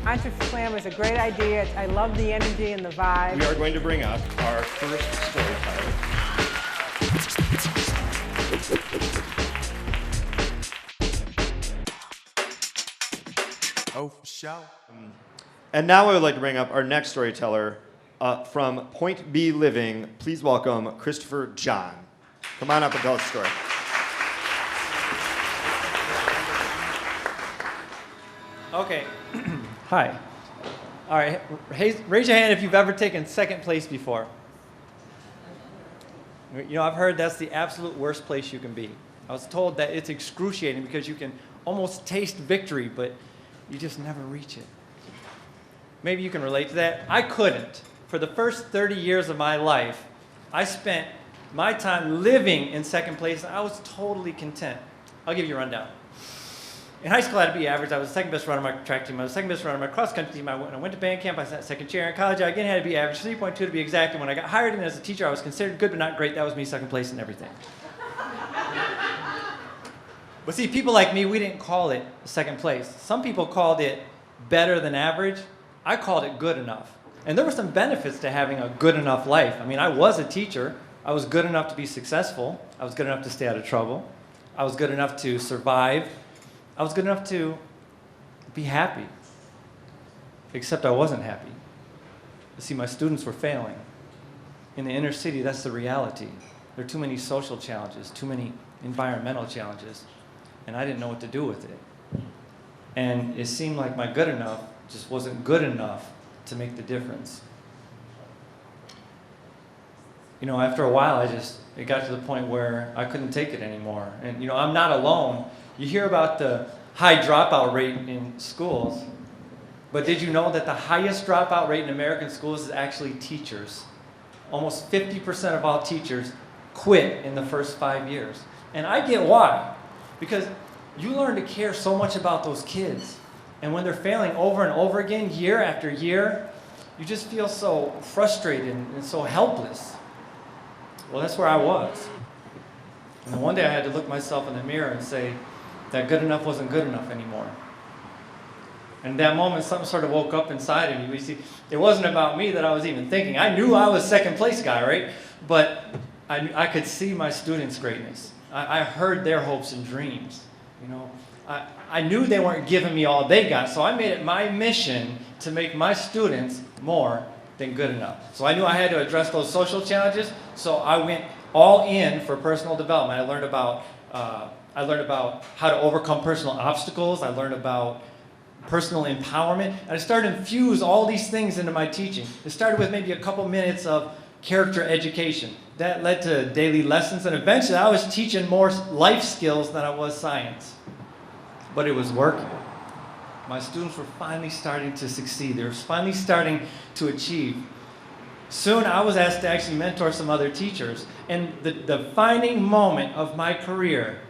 Entre-SLAM is a great idea. I love the energy and the vibe. We are going to bring up our first storyteller. Oh, for sure. And now I would like to bring up our next storyteller from Point B Living. Please welcome Christopher John. Come on up and tell us a story. Okay. Hi. All right. Raise your hand if you've ever taken second place before. You know, I've heard that's the absolute worst place you can be. I was told that it's excruciating because you can almost taste victory, but you just never reach it. Maybe you can relate to that. I couldn't. For the first 30 years of my life, I spent my time living in second place, and I was totally content. I'll give you a rundown. In high school, I had to be average. I was the second best runner on my track team. I was the second best runner on my cross-country team. I went to band camp. I sat second chair. In college, I again had to be average, 3.2 to be exact. And when I got hired in as a teacher, I was considered good but not great. That was me, second place in everything. But see, people like me, we didn't call it second place. Some people called it better than average. I called it good enough. And there were some benefits to having a good enough life. I mean, I was a teacher. I was good enough to be successful. I was good enough to stay out of trouble. I was good enough to survive. I was good enough to be happy. Except I wasn't happy. You see, my students were failing. In the inner city, that's the reality. There are too many social challenges, too many environmental challenges, and I didn't know what to do with it. And it seemed like my good enough just wasn't good enough to make the difference. You know, after a while, it got to the point where I couldn't take it anymore. And, you know, I'm not alone. You hear about the high dropout rate in schools, but did you know that the highest dropout rate in American schools is actually teachers? Almost 50% of all teachers quit in the first 5 years. And I get why. Because you learn to care so much about those kids. And when they're failing over and over again, year after year, you just feel so frustrated and so helpless. Well, that's where I was. And then one day I had to look myself in the mirror and say that good enough wasn't good enough anymore. And at that moment, something sort of woke up inside of me. You see, it wasn't about me that I was even thinking. I knew I was second place guy, right? But I could see my students' greatness. I heard their hopes and dreams. You know, I knew they weren't giving me all they got, so I made it my mission to make my students more than good enough. So I knew I had to address those social challenges, so I went all in for personal development. I learned about how to overcome personal obstacles. I learned about personal empowerment. And I started to infuse all these things into my teaching. It started with maybe a couple minutes of character education. That led to daily lessons, and eventually I was teaching more life skills than I was science. But it was working. My students were finally starting to succeed. They were finally starting to achieve. Soon I was asked to actually mentor some other teachers. And the defining moment of my career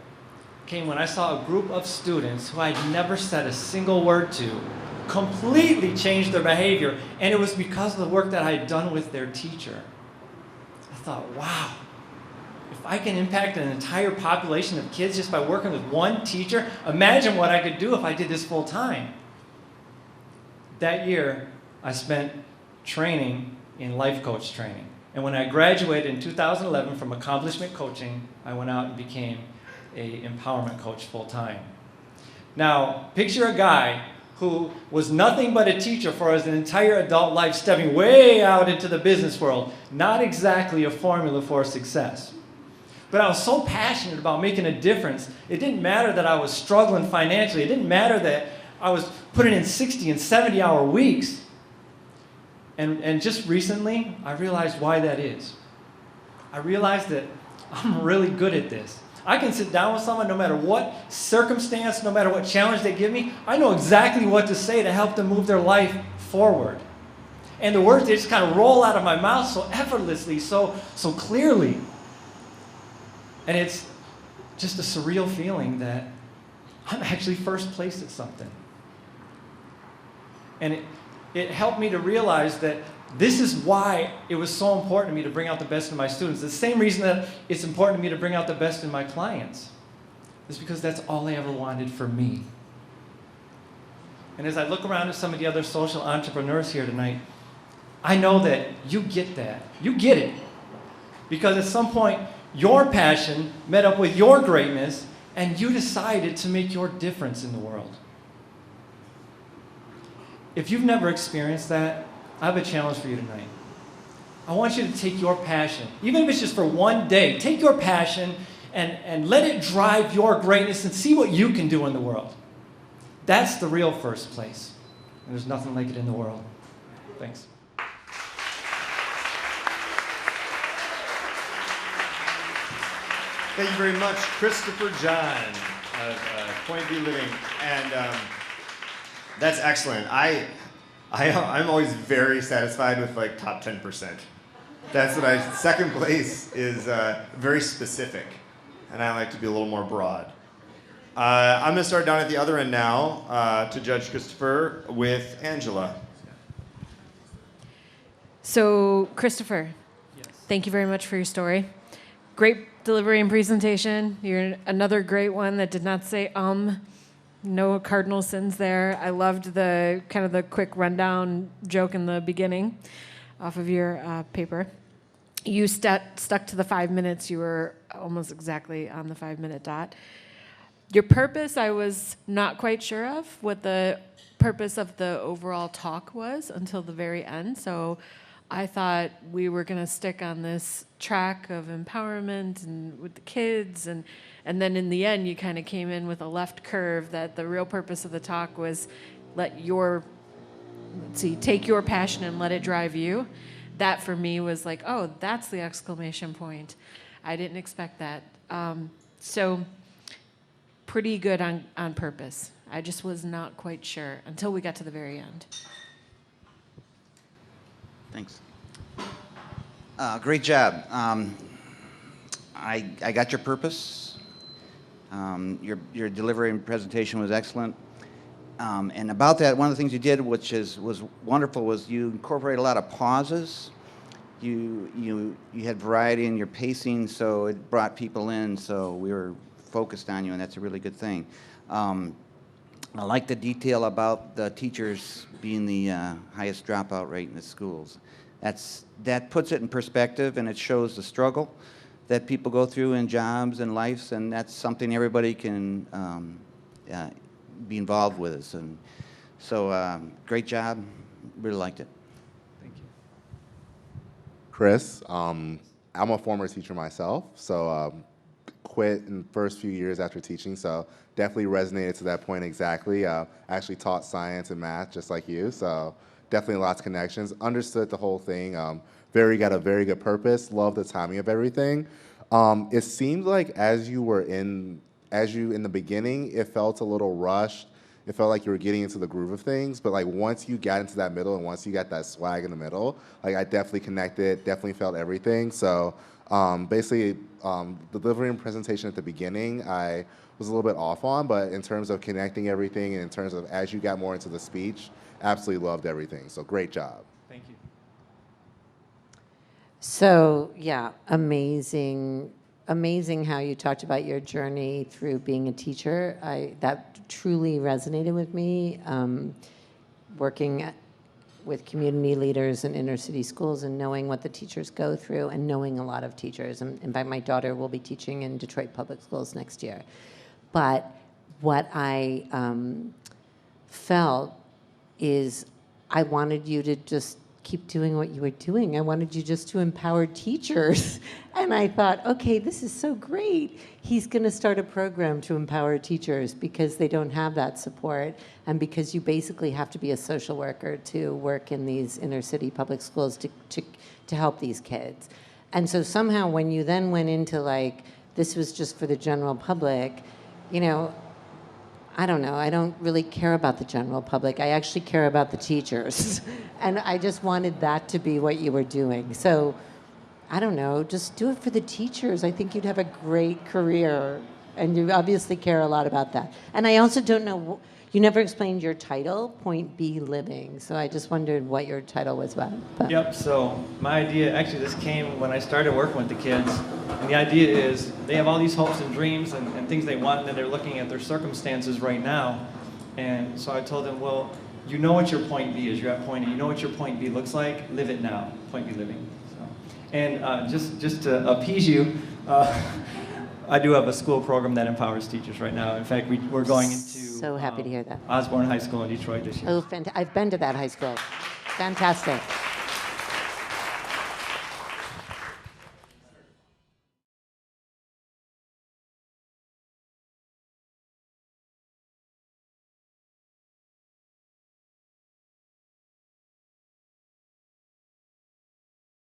came when I saw a group of students who I'd never said a single word to completely change their behavior. And it was because of the work that I had done with their teacher. I thought, wow, if I can impact an entire population of kids just by working with one teacher, imagine what I could do if I did this full time. That year, I spent training in life coach training. And when I graduated in 2011 from accomplishment coaching, I went out and became an empowerment coach full time. Now, picture a guy who was nothing but a teacher for his entire adult life, stepping way out into the business world. Not exactly a formula for success. But I was so passionate about making a difference. It didn't matter that I was struggling financially. It didn't matter that I was putting in 60 and 70-hour weeks. And just recently, I realized why that is. I realized that I'm really good at this. I can sit down with someone no matter what circumstance, no matter what challenge they give me. I know exactly what to say to help them move their life forward. And the words, they just kind of roll out of my mouth so effortlessly, so clearly. And it's just a surreal feeling that I'm actually first place at something. And it helped me to realize that this is why it was so important to me to bring out the best in my students. The same reason that it's important to me to bring out the best in my clients is because that's all I ever wanted for me. And as I look around at some of the other social entrepreneurs here tonight, I know that you get that. You get it. Because at some point, your passion met up with your greatness, and you decided to make your difference in the world. If you've never experienced that, I have a challenge for you tonight. I want you to take your passion, even if it's just for one day, take your passion and let it drive your greatness and see what you can do in the world. That's the real first place. And there's nothing like it in the world. Thanks. Thank you very much, Christopher John of Point B Living. And that's excellent. I'm always very satisfied with like top 10%. That's what second place is very specific. And I like to be a little more broad. I'm going to start down at the other end now to Judge Christopher with Angela. So, Christopher, thank you very much for your story. Great delivery and presentation. You're another great one that did not say no cardinal sins there. I loved the kind of the quick rundown joke in the beginning off of your paper. You stuck to the 5 minutes. You were almost exactly on the 5-minute dot. Your purpose, I was not quite sure of what the purpose of the overall talk was until the very end. So I thought we were going to stick on this track of empowerment and with the kids, and then in the end you kind of came in with a left curve that the real purpose of the talk was take your passion and let it drive you. That for me was like, oh, that's the exclamation point. I didn't expect that. So pretty good on purpose. I just was not quite sure until we got to the very end. Thanks. Great job. I got your purpose. Your delivery and presentation was excellent. And about that, one of the things you did, which was wonderful, was you incorporated a lot of pauses. You had variety in your pacing, so it brought people in. So we were focused on you, and that's a really good thing. I like the detail about the teachers being the highest dropout rate in the schools. That puts it in perspective, and it shows the struggle that people go through in jobs and lives, and that's something everybody can be involved with us. And so, great job. Really liked it. Thank you. Chris, I'm a former teacher myself, so quit in the first few years after teaching, so definitely resonated to that point exactly. Actually taught science and math just like you, so definitely lots of connections. Understood the whole thing. Got a very good purpose. Love the timing of everything. It seemed like as you in the beginning, it felt a little rushed. It felt like you were getting into the groove of things, but like once you got into that middle and once you got that swag in the middle, like I definitely connected, definitely felt everything. So basically, the delivery and presentation at the beginning, I was a little bit off on, but in terms of connecting everything and in terms of as you got more into the speech, absolutely loved everything. So great job. Thank you. So yeah, amazing how you talked about your journey through being a teacher. That truly resonated with me. Working with community leaders in inner city schools and knowing what the teachers go through and knowing a lot of teachers. And in fact, my daughter will be teaching in Detroit Public Schools next year. But what I felt is I wanted you to just keep doing what you were doing. I wanted you just to empower teachers. And I thought, okay, this is so great. He's going to start a program to empower teachers because they don't have that support and because you basically have to be a social worker to work in these inner city public schools to help these kids. And so somehow when you then went into like, this was just for the general public, you know, I don't know. I don't really care about the general public. I actually care about the teachers. And I just wanted that to be what you were doing. So, I don't know, just do it for the teachers. I think you'd have a great career. And you obviously care a lot about that. And I also don't know, you never explained your title, Point B Living. So I just wondered what your title was about. But. Yep, so my idea, actually this came when I started working with the kids. And the idea is they have all these hopes and dreams and things they want, and then they're looking at their circumstances right now. And so I told him, well, you know what your point B is. You're at point A. You know what your point B looks like. Live it now. Point B living. So, and just to appease you, I do have a school program that empowers teachers right now. In fact, we're going into So happy to hear that. Osborne High School in Detroit this year. Oh, I've been to that high school. Fantastic.